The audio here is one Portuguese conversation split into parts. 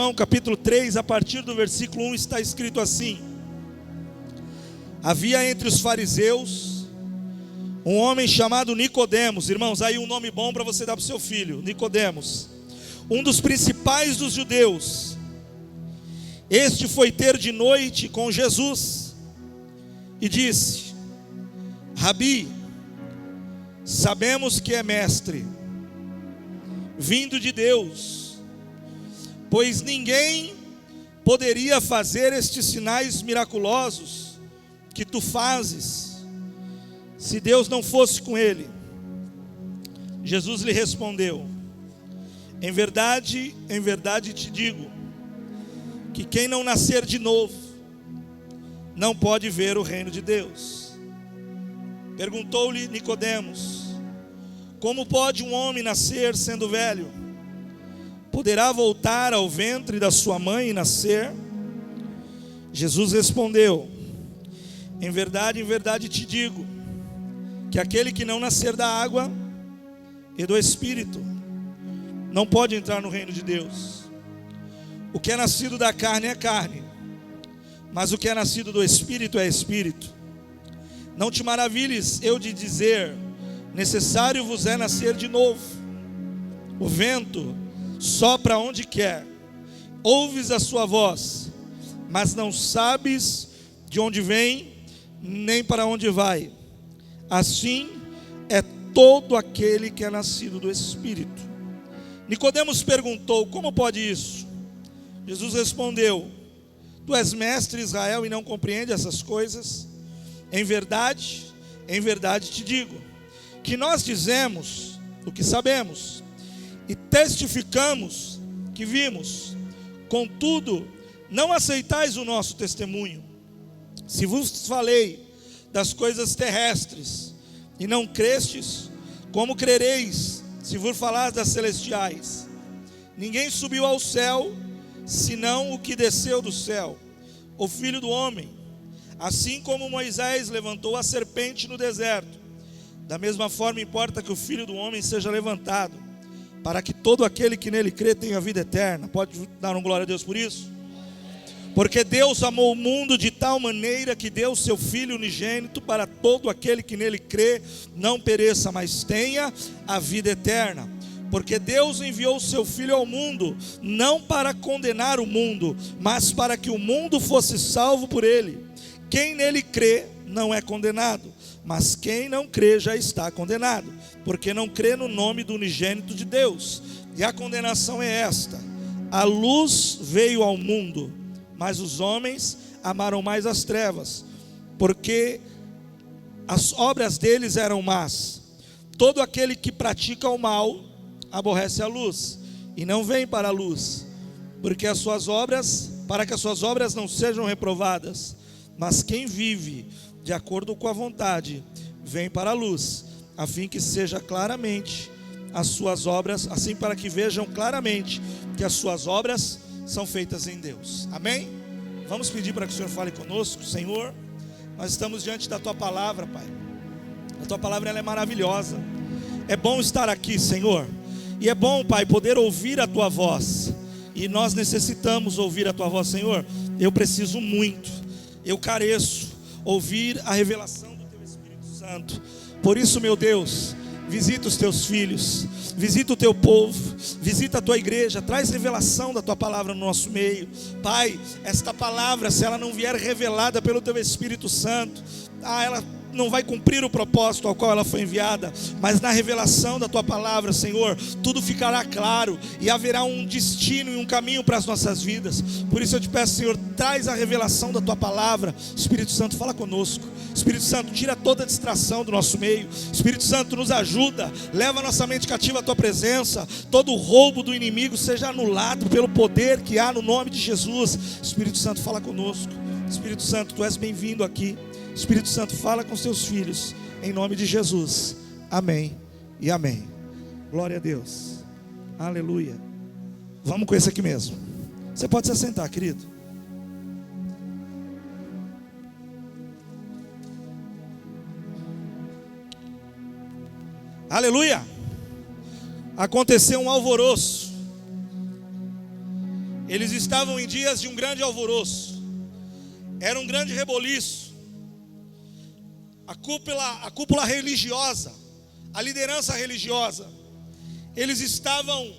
João capítulo 3, a partir do versículo 1, está escrito assim: havia entre os fariseus um homem chamado Nicodemos. Irmãos, aí um nome bom para você dar para o seu filho: Nicodemos, um dos principais dos judeus. Este foi ter de noite com Jesus e disse: Rabi, sabemos que é mestre, vindo de Deus, pois ninguém poderia fazer estes sinais miraculosos que tu fazes, se Deus não fosse com ele. Jesus lhe respondeu: em verdade te digo, que quem não nascer de novo, não pode ver o reino de Deus. Perguntou-lhe Nicodemos: como pode um homem nascer sendo velho? Poderá voltar ao ventre da sua mãe e nascer? Jesus respondeu: em verdade te digo, que aquele que não nascer da água e do Espírito, não pode entrar no reino de Deus. O que é nascido da carne é carne, mas o que é nascido do Espírito é Espírito. Não te maravilhes eu de dizer: necessário vos é nascer de novo. O vento sopra onde quer, ouves a sua voz, mas não sabes de onde vem, nem para onde vai. Assim é todo aquele que é nascido do Espírito. Nicodemos perguntou: como pode isso? Jesus respondeu: tu és mestre em Israel e não compreende essas coisas? Em verdade te digo, que nós dizemos o que sabemos e testificamos que vimos, contudo não aceitais o nosso testemunho. Se vos falei das coisas terrestres e não crestes, como crereis se vos falar das celestiais? Ninguém subiu ao céu, senão o que desceu do céu, o Filho do homem. Assim como Moisés levantou a serpente no deserto, da mesma forma importa que o Filho do homem seja levantado, para que todo aquele que nele crê tenha vida eterna. Pode dar um glória a Deus por isso? Porque Deus amou o mundo de tal maneira que deu o seu Filho unigênito, para todo aquele que nele crê não pereça, mas tenha a vida eterna. Porque Deus enviou o seu Filho ao mundo, não para condenar o mundo, mas para que o mundo fosse salvo por ele. Quem nele crê não é condenado, mas quem não crê já está condenado, porque não crê no nome do unigênito de Deus. E a condenação é esta: a luz veio ao mundo, mas os homens amaram mais as trevas, porque as obras deles eram más. Todo aquele que pratica o mal aborrece a luz e não vem para a luz, para que as suas obras não sejam reprovadas. Mas quem vive de acordo com a vontade vem para a luz, a fim que seja claramente as suas obras, assim para que vejam claramente que as suas obras são feitas em Deus. Amém? Vamos pedir para que o Senhor fale conosco. Senhor, nós estamos diante da Tua palavra, Pai. A Tua palavra, ela é maravilhosa. É bom estar aqui, Senhor, e é bom, Pai, poder ouvir a Tua voz. E nós necessitamos ouvir a Tua voz, Senhor. Eu preciso muito, eu careço ouvir a revelação do Teu Espírito Santo. Por isso, meu Deus, visita os Teus filhos, visita o Teu povo, visita a Tua igreja, traz revelação da Tua palavra no nosso meio. Pai, esta palavra, se ela não vier revelada pelo Teu Espírito Santo, ela não vai cumprir o propósito ao qual ela foi enviada. Mas na revelação da Tua palavra, Senhor, tudo ficará claro e haverá um destino e um caminho para as nossas vidas. Por isso eu te peço, Senhor, traz a revelação da Tua palavra. Espírito Santo, fala conosco. Espírito Santo, tira toda a distração do nosso meio. Espírito Santo, nos ajuda, leva a nossa mente cativa à Tua presença. Todo o roubo do inimigo seja anulado pelo poder que há no nome de Jesus. Espírito Santo, fala conosco. Espírito Santo, Tu és bem-vindo aqui. Espírito Santo, fala com seus filhos, em nome de Jesus. Amém e amém. Glória a Deus. Aleluia. Vamos com esse aqui mesmo. Você pode se assentar, querido. Aleluia. Aconteceu um alvoroço. Eles estavam em dias de um grande alvoroço. Era um grande reboliço. A cúpula religiosa, a liderança religiosa, eles estavam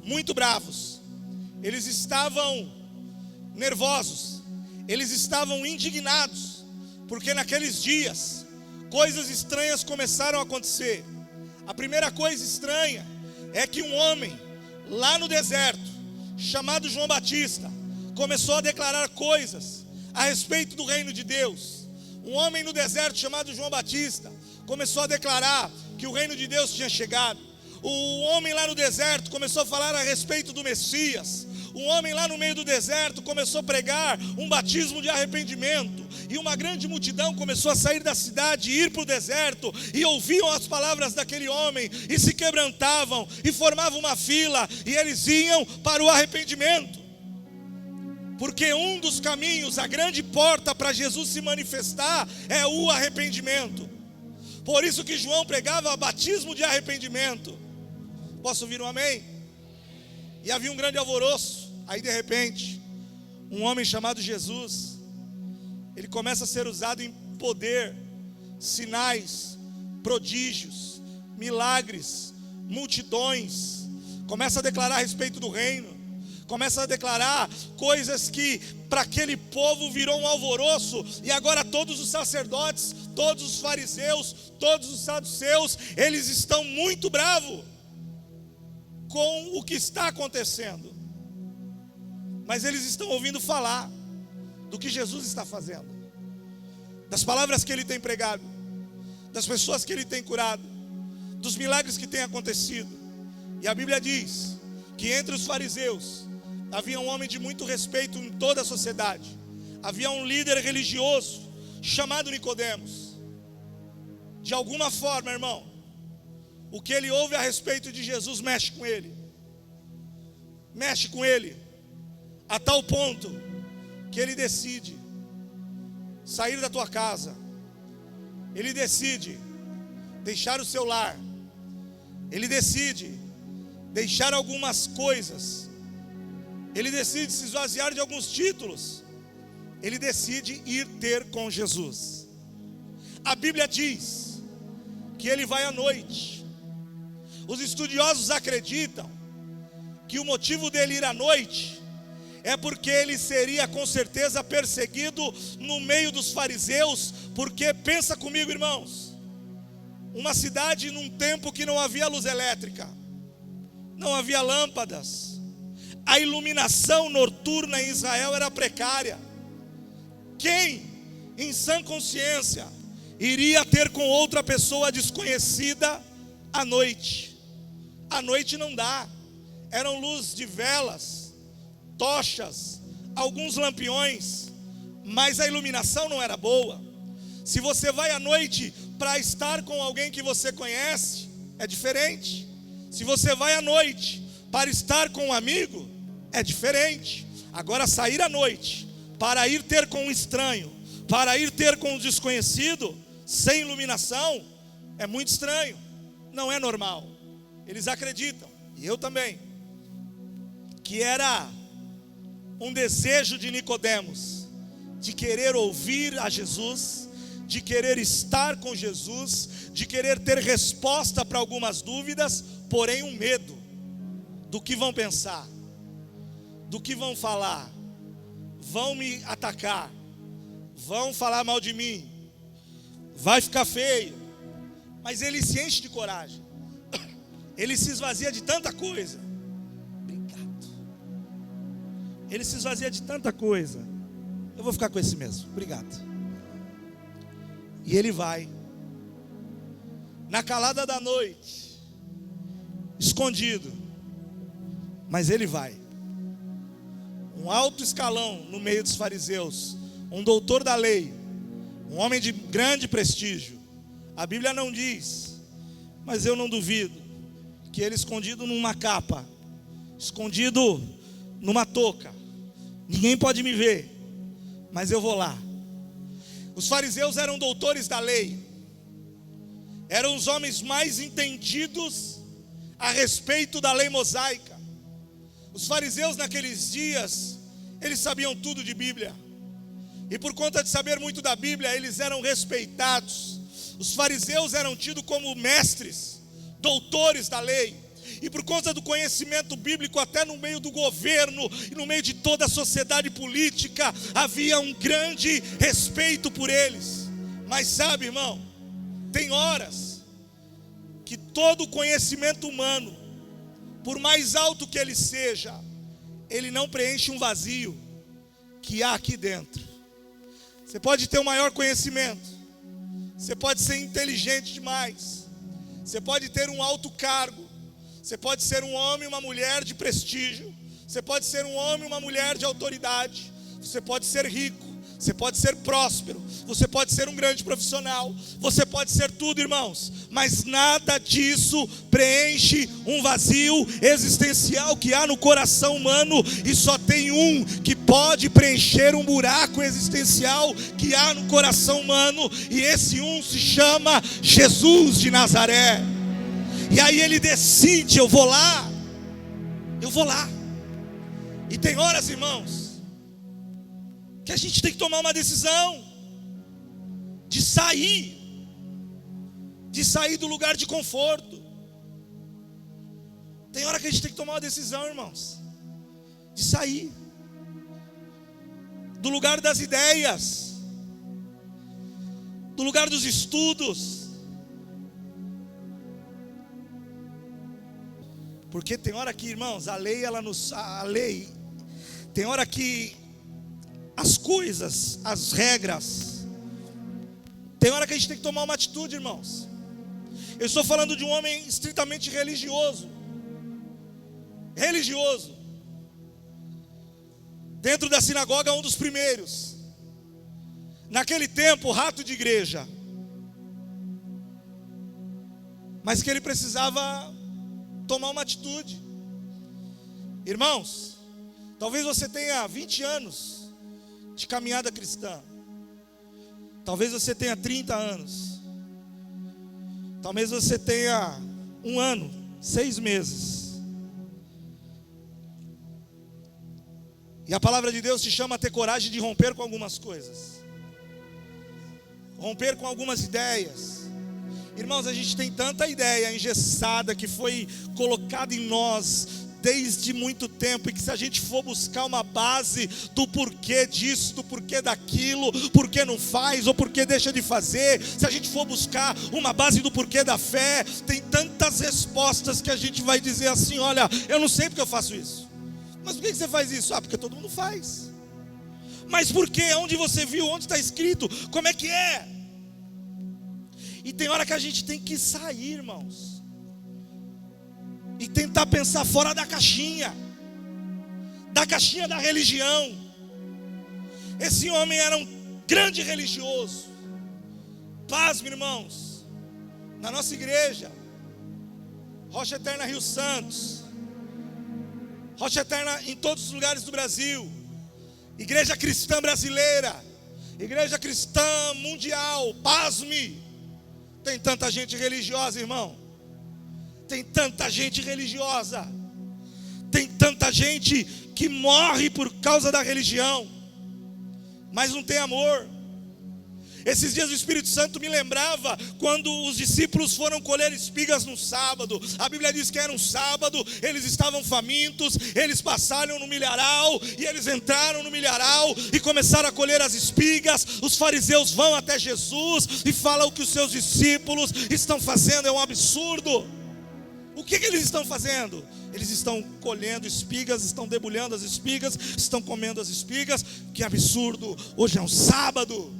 muito bravos. Eles estavam nervosos. Eles estavam indignados, porque naqueles dias coisas estranhas começaram a acontecer. A primeira coisa estranha é que um homem lá no deserto, chamado João Batista, começou a declarar coisas a respeito do reino de Deus. Um homem no deserto chamado João Batista começou a declarar que o reino de Deus tinha chegado. O homem lá no deserto começou a falar a respeito do Messias. Um homem lá no meio do deserto começou a pregar um batismo de arrependimento. E uma grande multidão começou a sair da cidade e ir para o deserto. E ouviam as palavras daquele homem e se quebrantavam e formavam uma fila. E eles iam para o arrependimento. Porque um dos caminhos, a grande porta para Jesus se manifestar é o arrependimento. Por isso que João pregava batismo de arrependimento. Posso ouvir um amém? E havia um grande alvoroço. Aí de repente, um homem chamado Jesus, ele começa a ser usado em poder, sinais, prodígios, milagres, multidões. Começa a declarar a respeito do reino. Começa a declarar coisas que para aquele povo virou um alvoroço. E agora todos os sacerdotes, todos os fariseus, todos os saduceus, eles estão muito bravos com o que está acontecendo. Mas eles estão ouvindo falar do que Jesus está fazendo, das palavras que ele tem pregado, das pessoas que ele tem curado, dos milagres que têm acontecido. E a Bíblia diz que entre os fariseus havia um homem de muito respeito em toda a sociedade. Havia um líder religioso chamado Nicodemos. De alguma forma, irmão, o que ele ouve a respeito de Jesus mexe com ele. Mexe com ele a tal ponto que ele decide sair da tua casa. Ele decide deixar o seu lar. Ele decide deixar algumas coisas. Ele decide se esvaziar de alguns títulos. Ele decide ir ter com Jesus. A Bíblia diz que ele vai à noite. Os estudiosos acreditam que o motivo dele ir à noite é porque ele seria com certeza perseguido no meio dos fariseus. Porque pensa comigo, irmãos, uma cidade num tempo que não havia luz elétrica, não havia lâmpadas, a iluminação noturna em Israel era precária. Quem, em sã consciência, iria ter com outra pessoa desconhecida à noite? À noite não dá. Eram luz de velas, tochas, alguns lampiões, mas a iluminação não era boa. Se você vai à noite para estar com alguém que você conhece, é diferente. Se você vai à noite para estar com um amigo, é diferente. Agora sair à noite para ir ter com um estranho, para ir ter com um desconhecido, sem iluminação, é muito estranho, não é normal. Eles acreditam, e eu também, que era um desejo de Nicodemos, de querer ouvir a Jesus, de querer estar com Jesus, de querer ter resposta para algumas dúvidas, porém um medo do que vão pensar, do que vão falar, vão me atacar, vão falar mal de mim, vai ficar feio. Mas ele se enche de coragem, ele se esvazia de tanta coisa. Obrigado. Ele se esvazia de tanta coisa. Eu vou ficar com esse mesmo, obrigado. E ele vai, na calada da noite, escondido, mas ele vai. Um alto escalão no meio dos fariseus, um doutor da lei, um homem de grande prestígio. A Bíblia não diz, mas eu não duvido, que ele escondido numa capa, escondido numa touca, ninguém pode me ver, mas eu vou lá. Os fariseus eram doutores da lei, eram os homens mais entendidos a respeito da lei mosaica. Os fariseus naqueles dias, eles sabiam tudo de Bíblia. E por conta de saber muito da Bíblia, eles eram respeitados. Os fariseus eram tidos como mestres, doutores da lei. E por conta do conhecimento bíblico, até no meio do governo e no meio de toda a sociedade política, havia um grande respeito por eles. Mas sabe, irmão, tem horas que todo conhecimento humano, por mais alto que ele seja, ele não preenche um vazio que há aqui dentro. Você pode ter o maior conhecimento, você pode ser inteligente demais, você pode ter um alto cargo, você pode ser um homem e uma mulher de prestígio, você pode ser um homem e uma mulher de autoridade, você pode ser rico, você pode ser próspero, você pode ser um grande profissional, você pode ser tudo, irmãos, mas nada disso preenche um vazio existencial que há no coração humano, e só tem um que pode preencher um buraco existencial que há no coração humano, e esse um se chama Jesus de Nazaré. E aí ele decide: eu vou lá. E tem horas, irmãos, que a gente tem que tomar uma decisão de sair do lugar de conforto. Tem hora que a gente tem que tomar uma decisão, irmãos, de sair do lugar das ideias, do lugar dos estudos. Porque tem hora que, irmãos, a lei, tem hora que as coisas, as regras, tem hora que a gente tem que tomar uma atitude, irmãos. Eu estou falando de um homem estritamente religioso. Dentro da sinagoga, um dos primeiros. Naquele tempo, rato de igreja. Mas que ele precisava tomar uma atitude. Irmãos, talvez você tenha 20 anos de caminhada cristã. Talvez você tenha 30 anos. Talvez você tenha 1 ano, 6 meses. E a palavra de Deus te chama a ter coragem de romper com algumas coisas, romper com algumas ideias. Irmãos, a gente tem tanta ideia engessada que foi colocada em nós desde muito tempo, e que se a gente for buscar uma base do porquê disso, do porquê daquilo, porquê não faz ou porquê deixa de fazer, se a gente for buscar uma base do porquê da fé, tem tantas respostas que a gente vai dizer assim: olha, eu não sei porque eu faço isso. Mas por que você faz isso? Ah, porque todo mundo faz. Mas por quê? Onde você viu? Onde está escrito? Como é que é? E tem hora que a gente tem que sair, irmãos, e tentar pensar fora da caixinha da religião. Esse homem era um grande religioso. Pasme, irmãos, na nossa igreja, Rocha Eterna Rio Santos, Rocha Eterna em todos os lugares do Brasil, Igreja Cristã Brasileira, Igreja Cristã Mundial, pasme, tem tanta gente religiosa, irmão. Tem tanta gente religiosa. Tem tanta gente que morre por causa da religião, mas não tem amor. Esses dias o Espírito Santo me lembrava quando os discípulos foram colher espigas no sábado. A Bíblia diz que era um sábado, eles estavam famintos, eles passaram no milharal, e eles entraram no milharal e começaram a colher as espigas. Os fariseus vão até Jesus e falam: o que os seus discípulos estão fazendo é um absurdo. O que eles estão fazendo? Eles estão colhendo espigas, estão debulhando as espigas, estão comendo as espigas. Que absurdo, hoje é um sábado.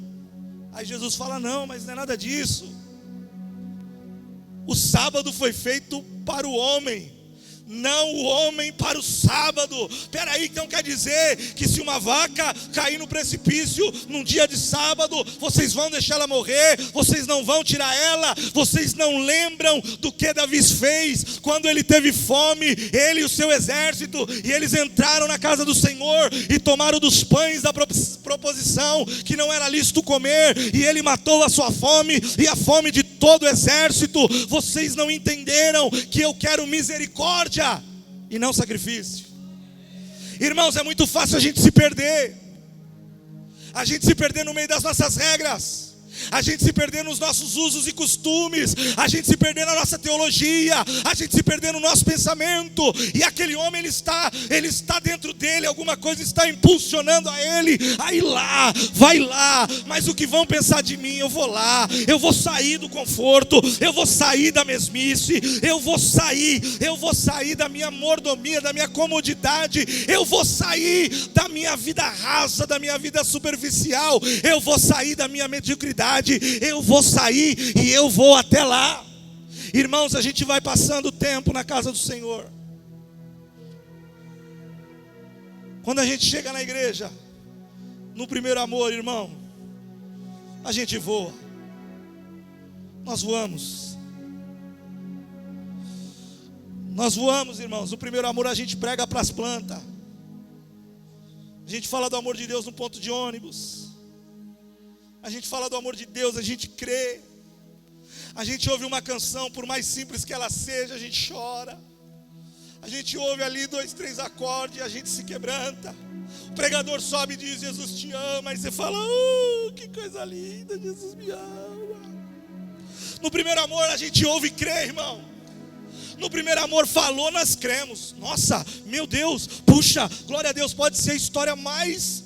Aí Jesus fala: não, mas não é nada disso. O sábado foi feito para o homem, não o homem para o sábado. Peraí, então quer dizer que se uma vaca cair no precipício num dia de sábado, vocês vão deixar ela morrer? Vocês não vão tirar ela? Vocês não lembram do que Davi fez quando ele teve fome, ele e o seu exército, e eles entraram na casa do Senhor e tomaram dos pães da proposição que não era lícito comer, e ele matou a sua fome e a fome de todo o exército? Vocês não entenderam que eu quero misericórdia e não sacrifício. Irmãos, é muito fácil a gente se perder. A gente se perder no meio das nossas regras. A gente se perder nos nossos usos e costumes. A gente se perder na nossa teologia. A gente se perder no nosso pensamento. E aquele homem, ele está dentro dele. Alguma coisa está impulsionando a ele a ir lá, vai lá. Mas o que vão pensar de mim? Eu vou lá. Eu vou sair do conforto. Eu vou sair da mesmice. Eu vou sair da minha mordomia, da minha comodidade. Eu vou sair da minha vida rasa, da minha vida superficial. Eu vou sair da minha mediocridade. Eu vou sair e eu vou até lá. Irmãos, a gente vai passando o tempo na casa do Senhor. Quando a gente chega na igreja, no primeiro amor, irmão, a gente voa. Nós voamos. Nós voamos, irmãos. No primeiro amor a gente prega para as plantas. A gente fala do amor de Deus no ponto de ônibus. A gente fala do amor de Deus, a gente crê. A gente ouve uma canção, por mais simples que ela seja, a gente chora. A gente ouve ali 2, 3 acordes e a gente se quebranta. O pregador sobe e diz: Jesus te ama. E você fala: que coisa linda, Jesus me ama. No primeiro amor a gente ouve e crê, irmão. No primeiro amor falou, nós cremos. Nossa, meu Deus, puxa, glória a Deus. Pode ser a história mais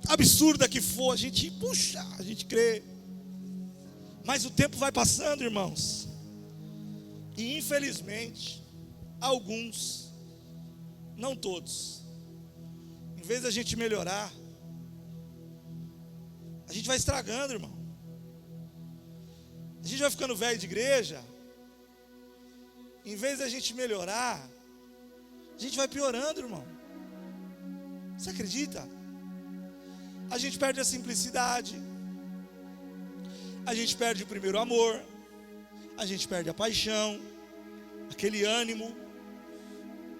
absurda que for, a gente crê. Mas o tempo vai passando, irmãos. E infelizmente, alguns, não todos, em vez da gente melhorar, a gente vai estragando, irmão. A gente vai ficando velho de igreja. Em vez da gente melhorar, a gente vai piorando, irmão. Você acredita? A gente perde a simplicidade. A gente perde o primeiro amor. A gente perde a paixão, aquele ânimo,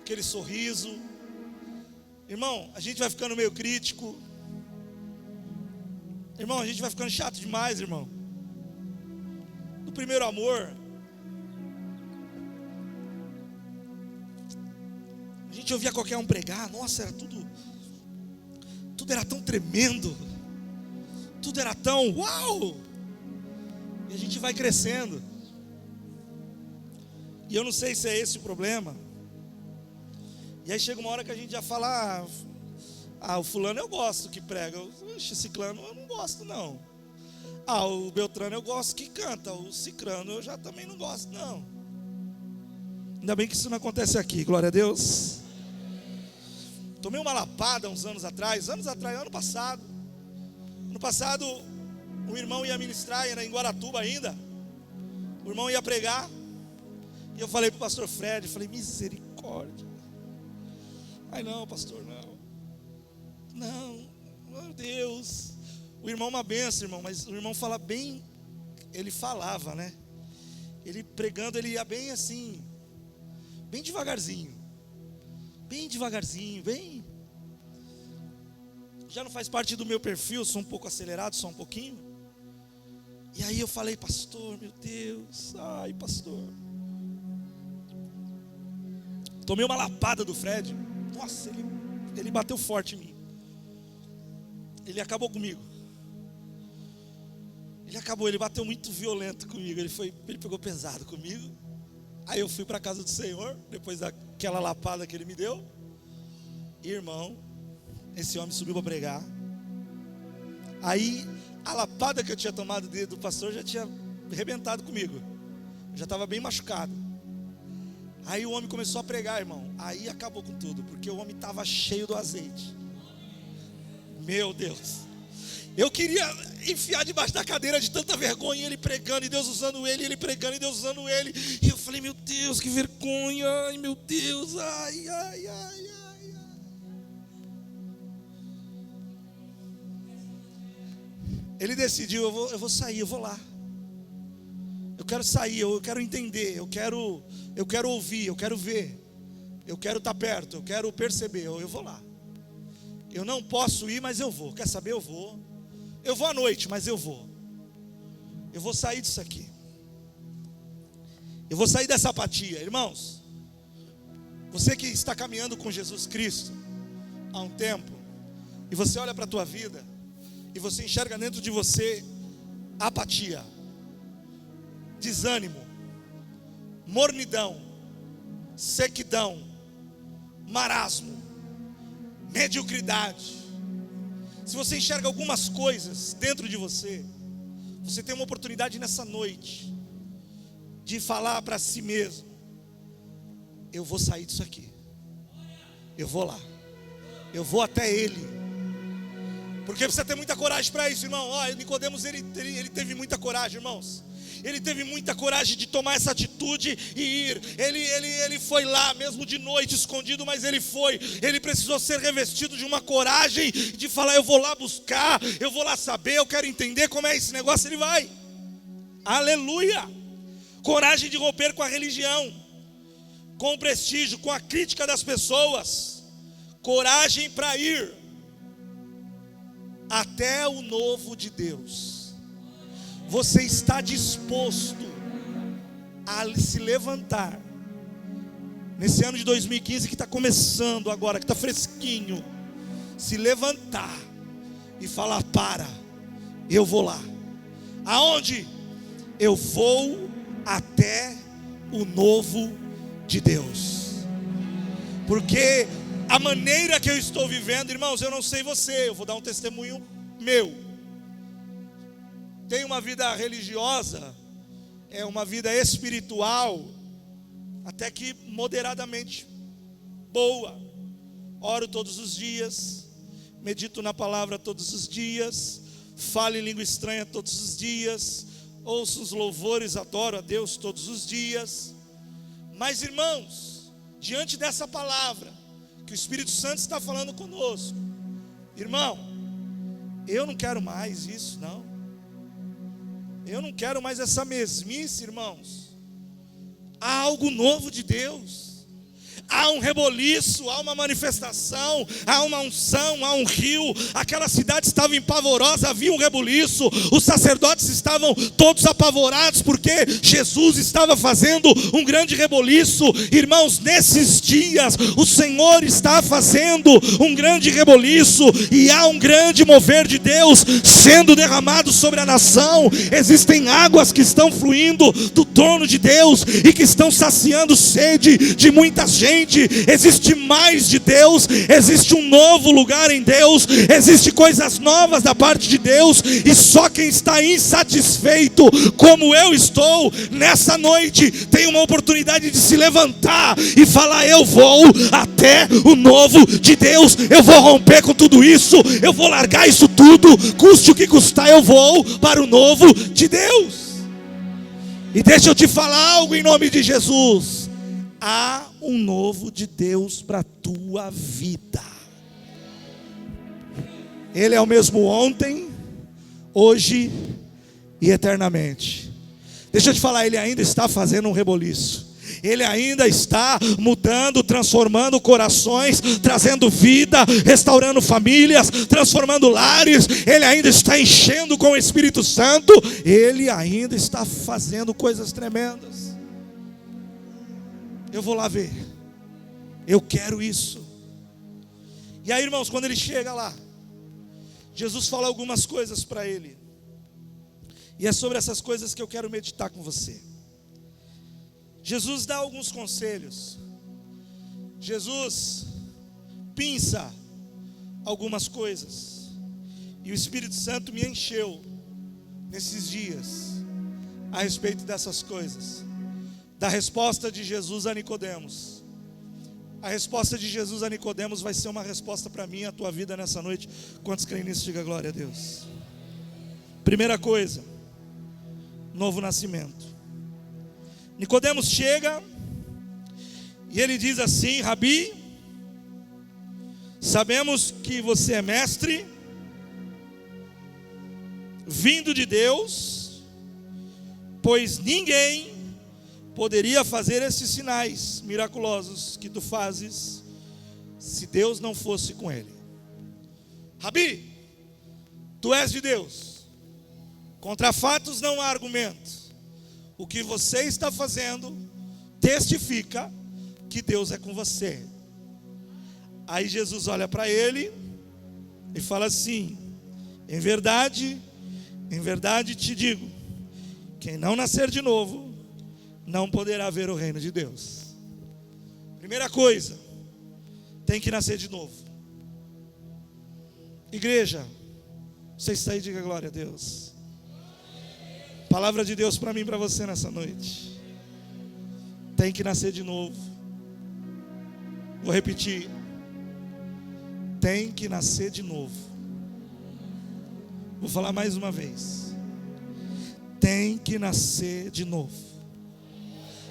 aquele sorriso. Irmão, a gente vai ficando meio crítico. Irmão, a gente vai ficando chato demais, irmão. No primeiro amor, a gente ouvia qualquer um pregar. Nossa, era tudo era tão tremendo. Tudo era tão uau. E a gente vai crescendo. E eu não sei se é esse o problema. E aí chega uma hora que a gente já fala: o fulano eu gosto que prega. Oxe, ciclano eu não gosto não. O Beltrano eu gosto que canta. O cicrano eu já também não gosto não. Ainda bem que isso não acontece aqui, glória a Deus. Tomei uma lapada uns anos atrás, ano passado. Ano passado, um irmão ia ministrar, era em Guaratuba ainda. O irmão ia pregar. E eu falei para o pastor Fred, misericórdia. Ai não, pastor, não. Não, meu Deus. O irmão é uma benção, irmão, mas o irmão fala bem, ele falava, né? Ele pregando, ele ia bem assim, bem devagarzinho. Bem. Já não faz parte do meu perfil, sou um pouco acelerado, só um pouquinho. E aí eu falei: pastor, meu Deus, ai pastor. Tomei uma lapada do Fred. Nossa, ele bateu forte em mim. Ele acabou comigo. Ele bateu muito violento comigo. Ele pegou pesado comigo. Aí eu fui para a casa do Senhor, depois daquela lapada que ele me deu. Irmão, esse homem subiu para pregar. Aí a lapada que eu tinha tomado do pastor já tinha arrebentado comigo. Eu já estava bem machucado. Aí o homem começou a pregar, irmão. Aí acabou com tudo, porque o homem estava cheio do azeite. Meu Deus. Eu queria enfiar debaixo da cadeira de tanta vergonha, ele pregando e Deus usando ele, ele pregando e Deus usando ele. E eu falei: meu Deus, que vergonha, ai meu Deus, ai. Ele decidiu: eu vou sair, eu vou lá. Eu quero sair, eu quero entender, eu quero ouvir, eu quero ver, eu quero estar perto, eu quero perceber, eu vou lá. Eu não posso ir, mas eu vou. Quer saber? Eu vou. Eu vou à noite, mas eu vou. Eu vou sair disso aqui. Eu vou sair dessa apatia, irmãos. Você que está caminhando com Jesus Cristo há um tempo, e você olha para a tua vida, e você enxerga dentro de você apatia, desânimo, mornidão, sequidão, marasmo, mediocridade. Se você enxerga algumas coisas dentro de você, você tem uma oportunidade nessa noite de falar para si mesmo: eu vou sair disso aqui, eu vou lá, eu vou até Ele. Porque precisa ter muita coragem para isso, irmão. Nicodemos, ele teve muita coragem, irmãos. Ele teve muita coragem de tomar essa atitude e ir. Ele foi lá, mesmo de noite, escondido, mas ele foi. Ele precisou ser revestido de uma coragem de falar: eu vou lá buscar, eu vou lá saber, eu quero entender como é esse negócio. Ele vai. Aleluia. Coragem de romper com a religião, com o prestígio, com a crítica das pessoas. Coragem para ir até o novo de Deus. Você está disposto a se levantar nesse ano de 2015 que está começando agora, que está fresquinho, se levantar e falar: para, eu vou lá. Aonde? Eu vou até o novo de Deus. Porque a maneira que eu estou vivendo, irmãos, eu não sei você, eu vou dar um testemunho meu. Tenho uma vida religiosa, uma vida espiritual, até que moderadamente boa. Oro todos os dias, medito na palavra todos os dias, falo em língua estranha todos os dias, ouço os louvores, adoro a Deus todos os dias. Mas, irmãos, diante dessa palavra que o Espírito Santo está falando conosco, irmão, eu não quero mais isso, não. Eu não quero mais essa mesmice, irmãos. Há algo novo de Deus. Há um reboliço, há uma manifestação, há uma unção, há um rio. Aquela cidade estava empavorosa, havia um reboliço. Os sacerdotes estavam todos apavorados, porque Jesus estava fazendo um grande reboliço. Irmãos, nesses dias o Senhor está fazendo um grande reboliço, e há um grande mover de Deus sendo derramado sobre a nação. Existem águas que estão fluindo do trono de Deus e que estão saciando sede de muita gente. Existe mais de Deus, existe um novo lugar em Deus, existe coisas novas da parte de Deus, e só quem está insatisfeito, como eu estou, nessa noite, tem uma oportunidade de se levantar e falar: eu vou até o novo de Deus, eu vou romper com tudo isso, eu vou largar isso tudo, custe o que custar, eu vou para o novo de Deus. E deixa eu te falar algo em nome de Jesus: há um novo de Deus para a tua vida. Ele é o mesmo ontem, hoje e eternamente. Deixa eu te falar, Ele ainda está fazendo um reboliço. Ele ainda está mudando, transformando corações, trazendo vida, restaurando famílias, transformando lares. Ele ainda está enchendo com o Espírito Santo. Ele ainda está fazendo coisas tremendas. Eu vou lá ver. Eu quero isso. E aí, irmãos, quando ele chega lá, Jesus fala algumas coisas para ele. E é sobre essas coisas que eu quero meditar com você. Jesus dá alguns conselhos. Jesus pinça algumas coisas. E o Espírito Santo me encheu nesses dias a respeito dessas coisas. Da resposta de Jesus a Nicodemos. A resposta de Jesus a Nicodemos vai ser uma resposta para mim e a tua vida nessa noite. Quantos creem nisso? Diga glória a Deus. Primeira coisa, novo nascimento. Nicodemos chega e ele diz assim: Rabi, sabemos que você é mestre, vindo de Deus, pois ninguém poderia fazer esses sinais miraculosos que tu fazes, se Deus não fosse com ele. Rabi, tu és de Deus, contra fatos não há argumento. O que você está fazendo testifica que Deus é com você. Aí Jesus olha para ele e fala assim: em verdade te digo, quem não nascer de novo, não poderá ver o reino de Deus. Primeira coisa, tem que nascer de novo. Igreja, você está aí, diga glória a Deus. Palavra de Deus para mim e para você nessa noite. Tem que nascer de novo. Vou repetir. Tem que nascer de novo. Vou falar mais uma vez. Tem que nascer de novo.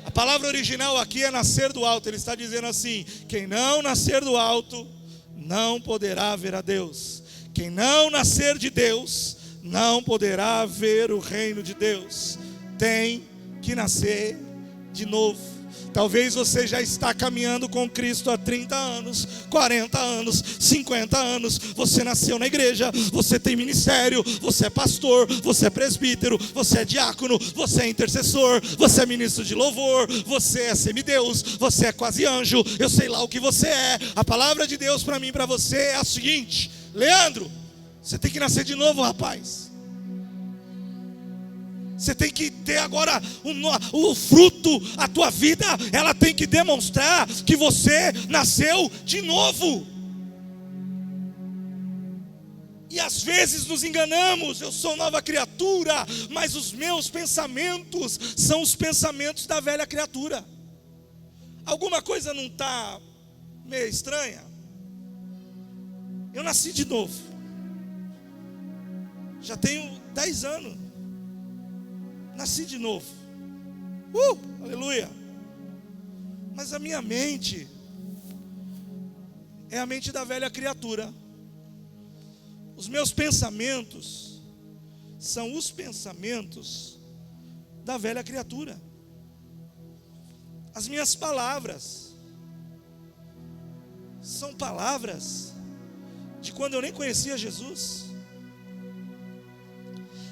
A palavra original aqui é nascer do alto. Ele está dizendo assim: quem não nascer do alto, não poderá ver a Deus. Quem não nascer de Deus, não poderá ver o reino de Deus. Tem que nascer de novo. Talvez você já está caminhando com Cristo há 30 anos, 40 anos, 50 anos. Você nasceu na igreja, você tem ministério, você é pastor, você é presbítero, você é diácono, você é intercessor, você é ministro de louvor, você é semideus, você é quase anjo, eu sei lá o que você é. A palavra de Deus para mim e para você é a seguinte: Leandro, você tem que nascer de novo, rapaz. Você tem que ter agora o fruto, a tua vida, ela tem que demonstrar que você nasceu de novo. E às vezes nos enganamos: eu sou nova criatura, mas os meus pensamentos são os pensamentos da velha criatura. Alguma coisa não está meio estranha? Eu nasci de novo. Já tenho 10 anos. Nasci de novo. Aleluia. Mas a minha mente é a mente da velha criatura. Os meus pensamentos são os pensamentos da velha criatura. As minhas palavras são palavras de quando eu nem conhecia Jesus.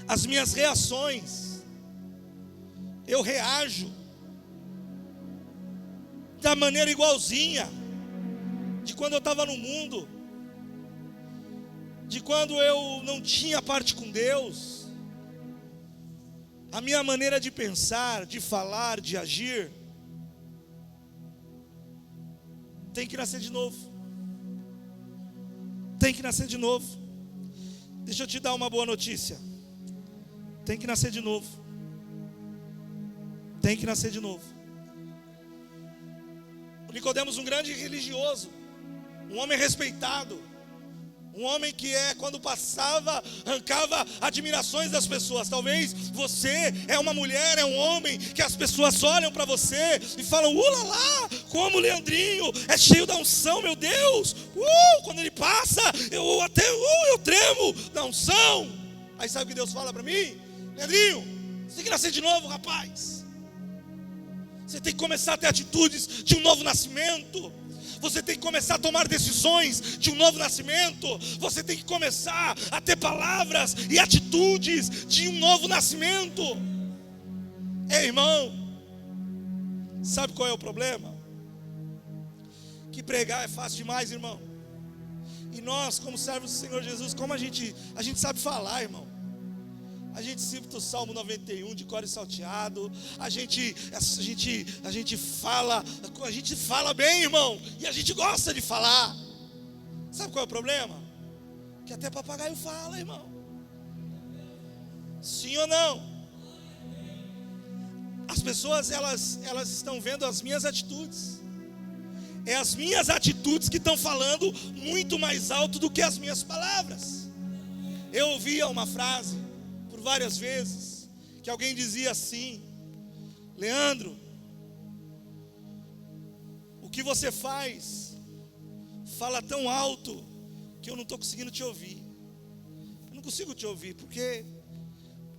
As minhas reações, eu reajo da maneira igualzinha de quando eu estava no mundo, de quando eu não tinha parte com Deus. A minha maneira de pensar, de falar, de agir, tem que nascer de novo. Tem que nascer de novo. Deixa eu te dar uma boa notícia. Tem que nascer de novo. Tem que nascer de novo. O Nicodemos, um grande religioso, um homem respeitado, um homem que quando passava, arrancava admirações das pessoas. Talvez você é uma mulher, é um homem que as pessoas olham para você e falam: lá, como o Leandrinho é cheio da unção, meu Deus. Quando ele passa, eu tremo da unção. Aí sabe o que Deus fala para mim? Leandrinho, você tem que nascer de novo, rapaz. Você tem que começar a ter atitudes de um novo nascimento. Você tem que começar a tomar decisões de um novo nascimento. Você tem que começar a ter palavras e atitudes de um novo nascimento. Ei, irmão, sabe qual é o problema? Que pregar é fácil demais, irmão. E nós, como servos do Senhor Jesus, como a gente sabe falar, irmão. A gente cita o Salmo 91 de cor e salteado. A gente fala bem, irmão. E a gente gosta de falar. Sabe qual é o problema? Que até papagaio fala, irmão. Sim ou não? As pessoas, elas estão vendo as minhas atitudes. É as minhas atitudes que estão falando muito mais alto do que as minhas palavras. Eu ouvia uma frase várias vezes, que alguém dizia assim: Leandro, o que você faz fala tão alto que eu não estou conseguindo te ouvir. Eu não consigo te ouvir, porque